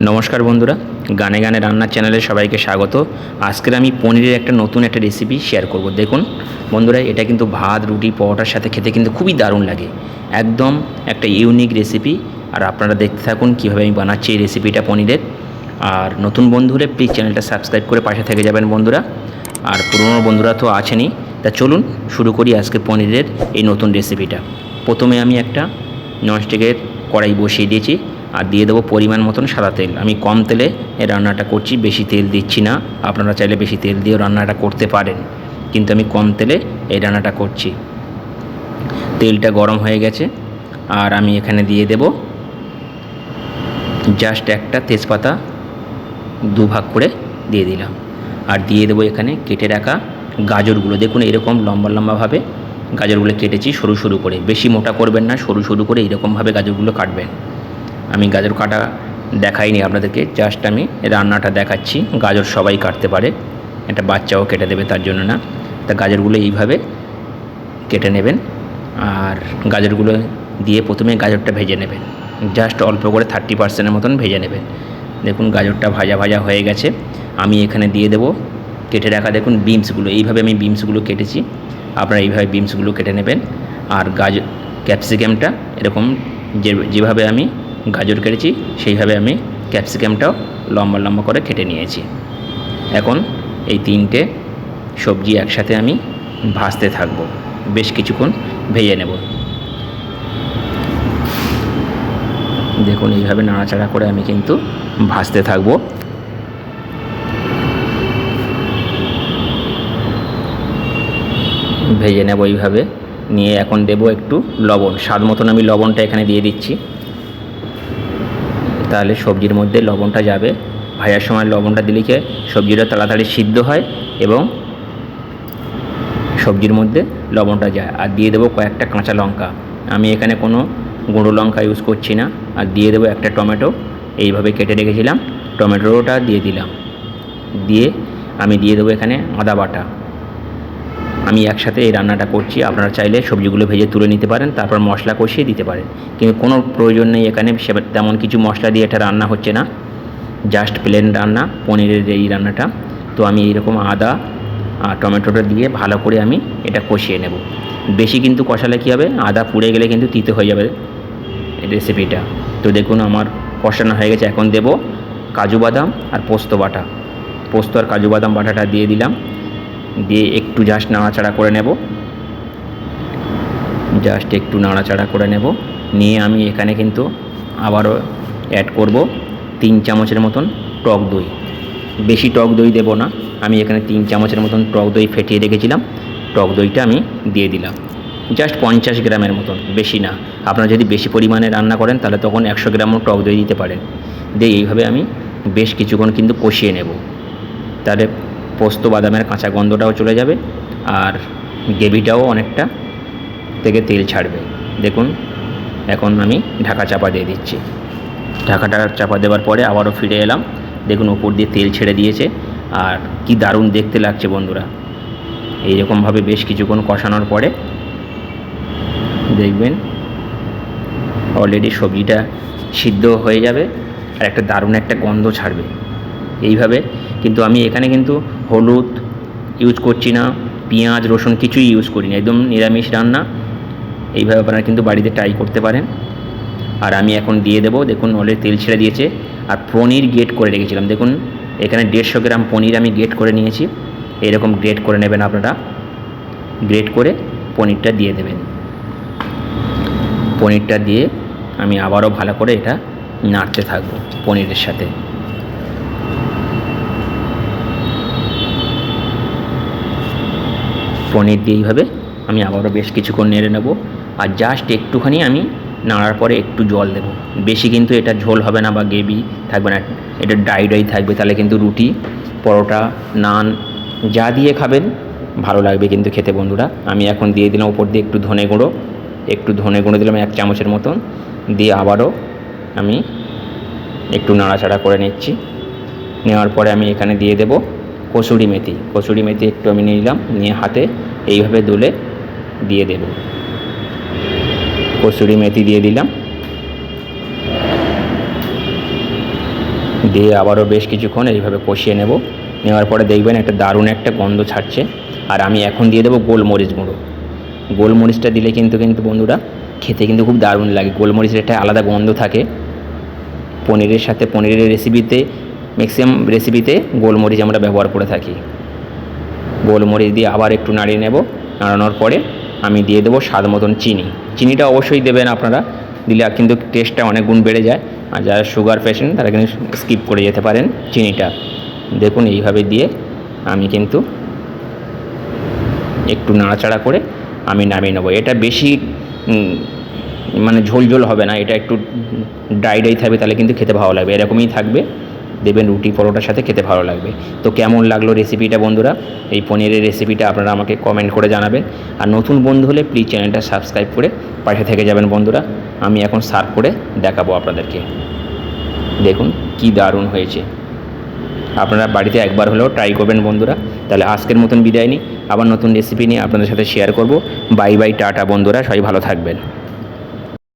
নমস্কার বন্ধুরা, গানে গানে রান্নার চ্যানেলে সবাইকে স্বাগত। আজকের আমি পনিরের নতুন একটা রেসিপি শেয়ার করব। দেখুন বন্ধুরা, এটা কিন্তু ভাত, রুটি, পরোটার সাথে খেতে কিন্তু খুবই দারুণ লাগে। একদম একটা ইউনিক রেসিপি। আর আপনারা দেখতে থাকুন কীভাবে আমি বানাচ্ছি এই রেসিপিটা পনিরের। আর নতুন বন্ধুরা প্লিজ চ্যানেলটা সাবস্ক্রাইব করে পাশে থেকে যাবেন বন্ধুরা। আর পুরনো বন্ধুরা তো আছেনই। তা চলুন শুরু করি আজকে পনিরের এই নতুন রেসিপিটা। প্রথমে আমি একটা ননস্টিকের কড়াই বসিয়ে দিয়েছি আর দিয়ে দেবো পরিমাণ মতন সাদা তেল। আমি কম তেলে এই রান্নাটা করছি, বেশি তেল দিচ্ছি না। আপনারা চাইলে বেশি তেল দিয়েও রান্নাটা করতে পারেন, কিন্তু আমি কম তেলে এই রান্নাটা করছি। তেলটা গরম হয়ে গেছে আর আমি এখানে দিয়ে দেব জাস্ট একটা তেজপাতা দুভাগ করে দিয়ে দিলাম। আর দিয়ে দেবো এখানে কেটে রাখা গাজরগুলো। দেখুন এরকম লম্বা লম্বাভাবে গাজরগুলো কেটেছি, সরু সরু করে। বেশি মোটা করবেন না, সরু সরু করে এইরকমভাবে গাজরগুলো কাটবেন। আমি গাজর কাটা দেখাইনি আপনাদেরকে, জাস্ট আমি রান্নাটা দেখাচ্ছি। গাজর সবাই কাটতে পারে, একটা বাচ্চাও কেটে দেবে তার জন্য না। তা গাজরগুলো এইভাবে কেটে নেবেন আর গাজরগুলো দিয়ে প্রথমে গাজরটা ভেজে নেবেন। জাস্ট অল্প করে 30% মতন ভেজে নেবেন। দেখুন গাজরটা ভাজা ভাজা হয়ে গেছে। আমি এখানে দিয়ে দেব কেটে রাখা, দেখুন বিনসগুলো। এইভাবে আমি বিনসগুলো কেটেছি, আপনারা এইভাবে বিনসগুলো কেটে নেবেন। আর ক্যাপসিকামটা এরকম যেভাবে আমি গাজর কেটেছি সেইভাবে আমি ক্যাপসিকামটাও লম্বা লম্বা করে কেটে নিয়েছি। এখন এই তিনটে সবজি একসাথে আমি ভাজতে থাকবো, বেশ কিছুক্ষণ ভেজে নেব। দেখুন এইভাবে নাড়াচাড়া করে আমি কিন্তু ভাজতে থাকবো। ভেজে নেব এইভাবে নিয়ে। এখন দেব একটু লবণ, স্বাদ মতন আমি লবণটা এখানে দিয়ে দিচ্ছি, তাহলে সবজির মধ্যে লবণটা যাবে। ভাজার সময় লবণটা দিলে কি সবজিটা তাড়াতাড়ি সিদ্ধ হয় এবং সবজির মধ্যে লবণটা যায়। আর দিয়ে দেবো কয়েকটা কাঁচা লঙ্কা। আমি এখানে কোনো গুঁড়ো লঙ্কা ইউজ করছি না। আর দিয়ে দেবো একটা টমেটো, এইভাবে কেটে রেখেছিলাম, টমেটোটা দিয়ে দিলাম। দিয়ে আমি দিয়ে দেবো এখানে আদা বাটা। আমি একসাথে এই রান্নাটা করছি, আপনারা চাইলে সবজিগুলো ভেজে তুলে নিতে পারেন, তারপর মশলা কষিয়ে দিতে পারেন, কিন্তু কোনো প্রয়োজন নেই এখানে তেমন কিছু মশলা দিয়ে এটা রান্না হচ্ছে না, জাস্ট প্লেন রান্না পনিরের এই রান্নাটা। তো আমি এইরকম আদা আর টমেটোটা দিয়ে ভালো করে আমি এটা কষিয়ে নেব। বেশি কিন্তু কষালে কী হবে, আদা পুড়ে গেলে কিন্তু তিতে হয়ে যাবে রেসিপিটা। তো দেখুন আমার কষানো হয়ে গেছে। এখন দেব কাজু বাদাম আর পোস্ত বাটা। পোস্ত আর কাজু বাদাম বাটাটা দিয়ে দিলাম, দিয়ে একটু জাস্ট নাড়াচাড়া করে নেব। জাস্ট একটু নাড়াচাড়া করে নেব নিয়ে আমি এখানে কিন্তু আবারও অ্যাড করব 3 চামচের মতন টক দই। বেশি টক দই দেব না, আমি এখানে 3 চামচের মতন টক দই ফেটিয়ে রেখেছিলাম, টক দইটা আমি দিয়ে দিলাম। জাস্ট 50 গ্রামের মতন, বেশি না। আপনারা যদি বেশি পরিমাণে রান্না করেন তাহলে তখন 100 গ্রামও টক দই দিতে পারেন। দিয়ে এইভাবে আমি বেশ কিছুক্ষণ কিন্তু কষিয়ে নেব, তাহলে পোস্ত বাদামের কাঁচা গন্ধটাও চলে যাবে আর গ্রেভিটাও অনেকটা থেকে তেল ছাড়বে। দেখুন এখন আমি ঢাকা চাপা দিয়ে দিচ্ছি। ঢাকাটা চাপা দেওয়ার পরে আবারও ফিরে এলাম। দেখুন উপর দিয়ে তেল ছেড়ে দিয়েছে আর কি দারুণ দেখতে লাগছে বন্ধুরা। এইরকমভাবে বেশ কিছুক্ষণ কষানোর পরে দেখবেন অলরেডি সবজিটা সিদ্ধ হয়ে যাবে আর একটা দারুণ একটা গন্ধ ছাড়বে। এইভাবে কিন্তু আমি এখানে কিন্তু হলুদ ইউজ করছি না, পেঁয়াজ রসুন কিছুই ইউজ করি না, একদম নিরামিষ রান্না। এইভাবে আপনারা কিন্তু বাড়িতে ট্রাই করতে পারেন। আর আমি এখন দিয়ে দেবো, দেখুন অলরেডি তেল ছেড়ে দিয়েছে। আর পনির গ্রেট করে রেখেছিলাম, দেখুন এখানে 150 গ্রাম পনির আমি গ্রেট করে নিয়েছি। এরকম গ্রেট করে নেবেন আপনারা, গ্রেট করে পনিরটা দিয়ে দেবেন। পনিরটা দিয়ে আমি আবারও ভালো করে এটা নাড়তে থাকবো পনিরের সাথে। পনির দিয়ে এইভাবে আমি আবারও বেশ কিছুক্ষণ নেড়ে নেব। আর জাস্ট একটুখানি আমি নাড়ার পরে একটু জল দেব, বেশি কিন্তু এটা ঝোল হবে না বা গ্রেভি থাকবে না, এটা ড্রাই ড্রাই থাকবে। তাহলে কিন্তু রুটি, পরোটা, নান যা দিয়ে খাবেন ভালো লাগবে কিন্তু খেতে বন্ধুরা। আমি এখন দিয়ে দিলাম উপর দিয়ে একটু ধনে গুঁড়ো দিলাম 1 চামচের মতন। দিয়ে আবারও আমি একটু নাড়াচাড়া করে নিচ্ছি। নেওয়ার পরে আমি এখানে দিয়ে দেব কসুরি মেথি একটু আমি নিলাম, নিয়ে হাতে এইভাবে দুলে দিয়ে দেব। কসুরি মেথি দিয়ে দিলাম। দিয়ে আবারও বেশ কিছুক্ষণ এইভাবে কষিয়ে নেব। নেওয়ার পরে দেখবেন একটা দারুণ একটা গন্ধ ছাড়ছে। আর আমি এখন দিয়ে দেবো গোলমরিচ গুঁড়ো। গোলমরিচটা দিলে কিন্তু বন্ধুরা খেতে কিন্তু খুব দারুণ লাগে। গোলমরিচের একটা আলাদা গন্ধ থাকে। পনিরের সাথে, পনিরের রেসিপিতে, ম্যাক্সিমাম রেসিপিতে গোলমরিচ আমরা ব্যবহার করে থাকি। গোলমরিচ দিয়ে আবার একটু নাড়িয়ে নেব। নাড়ানোর পরে আমি দিয়ে দেবো স্বাদ মতন চিনি। চিনিটা অবশ্যই দেবেন আপনারা, দিলে কিন্তু টেস্টটা অনেক গুণ বেড়ে যায়। আর যারা সুগার পেশেন্ট তারা কিন্তু স্কিপ করে যেতে পারেন চিনিটা। দেখুন এইভাবে দিয়ে আমি কিন্তু একটু নাড়াচাড়া করে আমি নামিয়ে নেবো। এটা বেশি মানে ঝোল ঝোল হবে না, এটা একটু ড্রাই ড্রাই থাকবে, তাহলে কিন্তু খেতে ভালো লাগবে। এরকমই থাকবে, দেবেন রুটি পরোটার সাথে খেতে ভালো লাগবে। তো কেমন লাগলো রেসিপিটা বন্ধুরা, এই পনিরের রেসিপিটা আপনারা আমাকে কমেন্ট করে জানাবেন। আর নতুন বন্ধু হলে প্লিজ চ্যানেলটা সাবস্ক্রাইব করে পাশে থেকে যাবেন বন্ধুরা। আমি এখন সার্ভ করে দেখাবো আপনাদেরকে। দেখুন কি দারুণ হয়েছে। আপনারা বাড়িতে একবার হলেও ট্রাই করবেন বন্ধুরা। তাহলে আজকের মতন বিদায় নিই, আবার নতুন রেসিপি নিয়ে আপনাদের সাথে শেয়ার করব। বাই বাই, টাটা বন্ধুরা, সবাই ভালো থাকবেন।